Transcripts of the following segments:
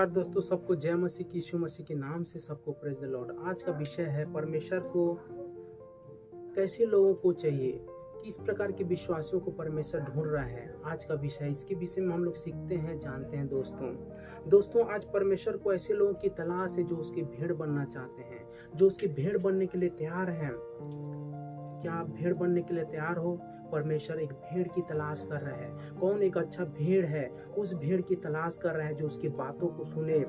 नमस्कार दोस्तों, सबको जय मसीह की, यीशु मसीह के नाम से सबको प्रेज द लॉर्ड। आज का विषय है परमेश्वर को कैसे लोगों को चाहिए, किस प्रकार के विश्वासियों को परमेश्वर ढूंढ रहा है। आज का विषय, इसके विषय में हम लोग सीखते हैं, जानते हैं दोस्तों आज परमेश्वर को ऐसे लोगों की तलाश है जो उसकी भेड़ बनना चाहते हैं, जो उसकी भेड़ बनने के लिए तैयार हैं। क्या आप भेड़ बनने के लिए तैयार हो? परमेश्वर एक भेड़ की तलाश कर रहा है। कौन एक अच्छा भेड़ है? उस भेड़ की तलाश कर रहा है जो उसकी बातों को सुने,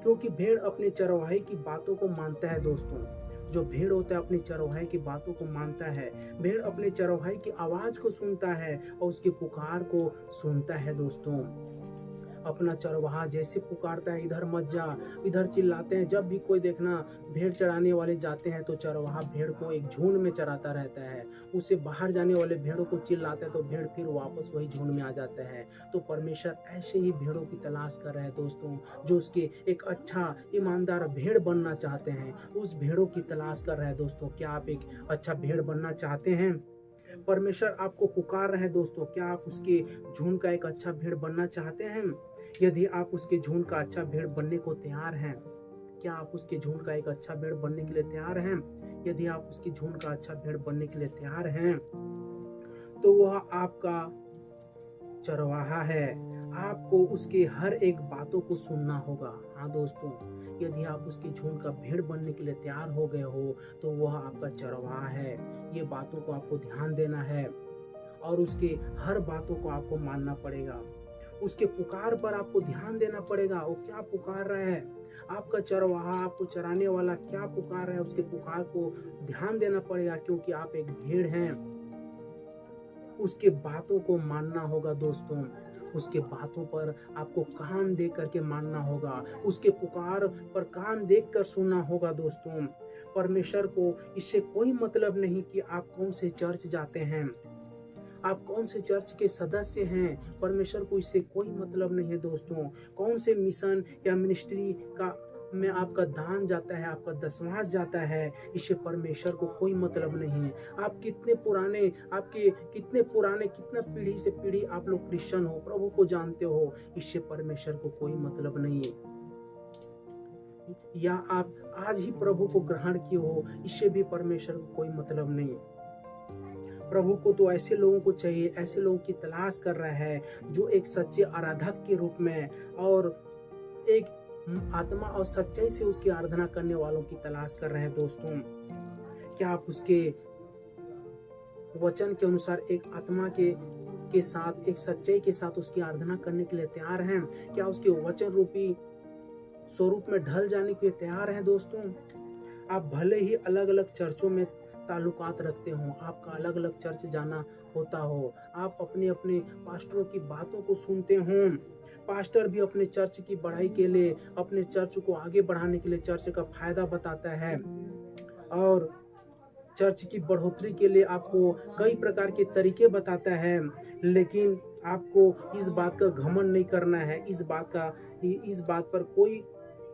क्योंकि भेड़ अपने चरवाहे की बातों को मानता है दोस्तों। जो भेड़ होता है अपने चरवाहे की बातों को मानता है। भेड़ अपने चरवाहे की आवाज को सुनता है और उसकी पुकार को सुनता है दोस्तों। अपना चरवाहा जैसे पुकारता है, इधर मत जा, इधर चिल्लाते हैं। जब भी कोई देखना भेड़ चराने वाले जाते हैं तो चरवाहा भेड़ को एक झुंड में चराता रहता है। उसे बाहर जाने वाले भेड़ों को चिल्लाता है तो भेड़ फिर वापस वही झुंड में आ जाता है। तो परमेश्वर ऐसे ही भेड़ों की तलाश कर रहे हैं दोस्तों, जो उसके एक अच्छा ईमानदार भेड़ बनना चाहते हैं। उस भेड़ों की तलाश कर रहे हैं दोस्तों। क्या आप एक अच्छा भेड़ बनना चाहते हैं? परमेश्वर आपको पुकार रहे हैं दोस्तों। क्या आप उसके झुंड का एक अच्छा भेड़ बनना चाहते हैं? यदि आप उसके झुंड का अच्छा भेड़ बनने को तैयार हैं, क्या आप उसके झुंड का एक अच्छा भेड़ बनने के लिए तैयार हैं? यदि आप उसके झुंड का अच्छा भेड़ बनने के लिए तैयार हैं, तो वह आपका चरवाहा है। आपको उसके हर एक बातों को सुनना होगा। हाँ दोस्तों, यदि आप उसके झुंड का भेड़ बनने के लिए तैयार हो गए हो तो वह आपका चरवाहा है। ये बातों को आपको ध्यान देना है और उसके हर बातों को आपको मानना पड़ेगा। उसके पुकार पर आपको ध्यान देना पड़ेगा। वो क्या पुकार रहा है? आपका चरवाहा, आपको चराने वाला क्या पुकार रहा है, उसके पुकार को ध्यान देना पड़ेगा, क्योंकि आप एक भेड़ हैं। उसके बातों को मानना होगा दोस्तों। उसके बातों पर आपको कान दे करके मानना होगा। उसके पुकार पर कान देख कर सुनना होगा दोस्तों। परमेश्वर को इससे कोई मतलब नहीं कि आप कौन से चर्च जाते हैं, आप कौन से चर्च के सदस्य हैं। परमेश्वर को इससे कोई मतलब नहीं है दोस्तों। कौन से मिशन या मिनिस्ट्री का में आपका दान जाता है, आपका दशमांश जाता है, इससे परमेश्वर को कोई मतलब नहीं है। आप कितने पुराने, आपके कितने पुराने, कितना पीढ़ी से पीढ़ी आप लोग क्रिश्चियन हो, प्रभु को जानते हो, इससे परमेश्वर को कोई मतलब नहीं है। या आप आज ही प्रभु को ग्रहण किए हो, इससे भी परमेश्वर को कोई मतलब नहीं है। प्रभु को तो ऐसे लोगों को चाहिए, ऐसे लोगों की तलाश कर रहा है जो एक सच्चे आराधक के रूप में और एक आत्मा और सच्चाई से उसकी आराधना करने वालों की तलाश कर रहे हैं दोस्तों। क्या आप उसके वचन के अनुसार एक आत्मा के साथ, एक सच्चाई के साथ उसकी आराधना करने के लिए तैयार हैं? क्या उसके वचन रूपी स्वरूप में ढल जाने के लिए तैयार हैं दोस्तों? आप भले ही अलग अलग चर्चों में ताल्लुकात रखते हो, आपका अलग अलग चर्च जाना होता हो, आप अपने अपने पास्टरों की बातों को सुनते हो। पास्टर भी अपने चर्च की बढ़ाई के लिए, अपने चर्च को आगे बढ़ाने के लिए चर्च का फायदा बताता है और चर्च की बढ़ोतरी के लिए आपको कई प्रकार के तरीके बताता है। लेकिन आपको इस बात का घमंड नहीं करना है, इस बात पर कोई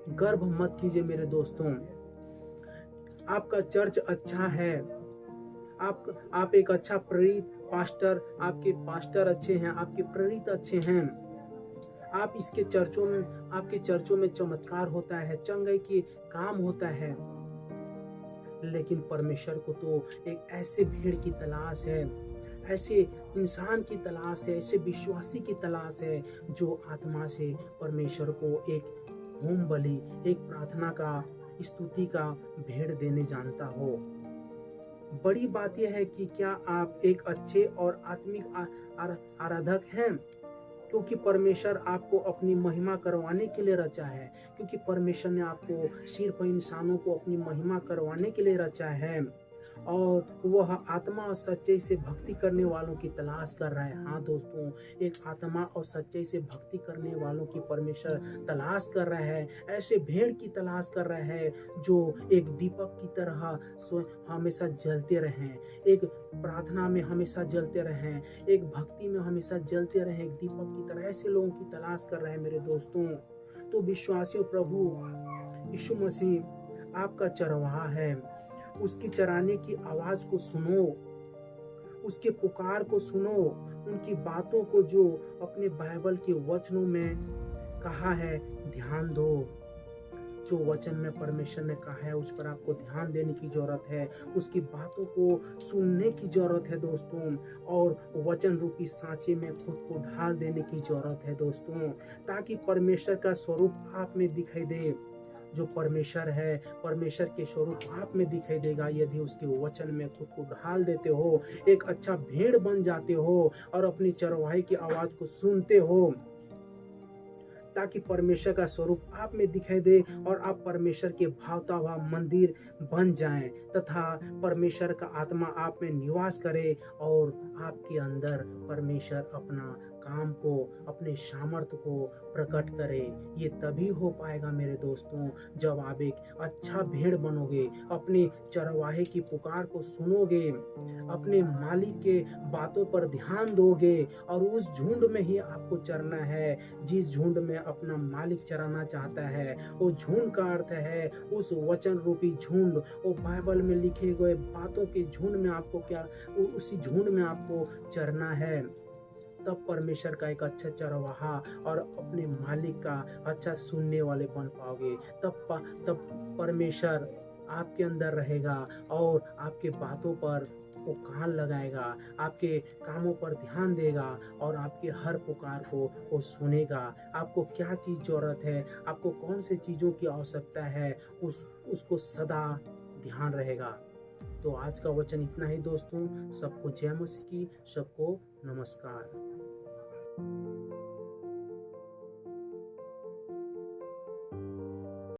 गर्व मत कीजिए मेरे दोस्तों। आपका चर्च अच्छा है, आप एक अच्छा प्रेरित पास्टर, आपके पास्टर अच्छे हैं, आपके प्रेरित अच्छे हैं। आप इसके चर्चों में, आपके चर्चों में चमत्कार होता है, चंगाई की काम होता है। लेकिन परमेश्वर को तो एक ऐसे भेड़ की तलाश है, ऐसे इंसान की तलाश है, ऐसे विश्वासी की तलाश है जो आत्मा से परमेश्वर को एक होम बलि, एक प्रार्थना का, स्तुति का भेड़ देने जानता हो। बड़ी बात यह है कि क्या आप एक अच्छे और आत्मिक आराधक हैं, क्योंकि परमेश्वर आपको अपनी महिमा करवाने के लिए रचा है। क्योंकि परमेश्वर ने आपको सिर्फ इंसानों को अपनी महिमा करवाने के लिए रचा है और वह आत्मा और सच्चाई से भक्ति करने वालों की तलाश कर रहा है। हाँ दोस्तों, एक आत्मा और सच्चाई से भक्ति करने वालों की परमेश्वर तलाश कर रहा है। ऐसे भेड़ की तलाश कर रहा है जो एक दीपक की तरह हमेशा जलते रहें, एक प्रार्थना में हमेशा जलते रहें, एक भक्ति में हमेशा जलते रहें, एक दीपक की तरह। ऐसे लोगों की तलाश कर रहे हैं मेरे दोस्तों। तो विश्वासियों, प्रभु यीशु मसीह आपका चरवाहा है। उसकी चराने की आवाज को सुनो, उसके पुकार को सुनो, उनकी बातों को जो अपने बाइबल के वचनों में कहा है ध्यान दो। जो वचन में परमेश्वर ने कहा है उस पर आपको ध्यान देने की जरूरत है, उसकी बातों को सुनने की जरूरत है दोस्तों, और वचन रूपी सांचे में खुद को ढाल देने की जरूरत है दोस्तों, ताकि परमेश्वर का स्वरूप आप में दिखाई दे। जो परमेश्वर है, परमेश्वर के स्वरूप आप में दिखाई देगा यदि उसके वचन में खुद को ढाल देते हो, एक अच्छा भेड़ बन जाते हो और अपनी चरवाही की आवाज को सुनते हो, ताकि परमेश्वर का स्वरूप आप में दिखाई दे और आप परमेश्वर के भावता हुआ मंदिर बन जाएं, तथा परमेश्वर का आत्मा आप में निवास करे और आपके अंदर परमेश्वर अपना काम को, अपने सामर्थ्य को प्रकट करे। ये तभी हो पाएगा मेरे दोस्तों, जब आप एक अच्छा भेड़ बनोगे, अपने चरवाहे की पुकार को सुनोगे, अपने मालिक के बातों पर ध्यान दोगे, और उस झुंड में ही आपको चरना है जिस झुंड में अपना मालिक चराना चाहता है। वो झुंड का अर्थ है उस वचन रूपी झुंड, वो बाइबल में लिखे गए बातों के झुंड में आपको क्या, उसी झुंड में आपको चरना है। तब परमेश्वर का एक अच्छा चरवाहा और अपने मालिक का अच्छा सुनने वाले बन पाओगे। तब परमेश्वर आपके अंदर रहेगा और आपके बातों पर वो कान लगाएगा, आपके कामों पर ध्यान देगा और आपके हर पुकार को वो सुनेगा। आपको क्या चीज जरूरत है, आपको कौन सी चीजों की आवश्यकता है, उसको सदा ध्यान रहेगा। तो आज का वचन इतना ही दोस्तों। सबको जय मसीह की, सबको नमस्कार।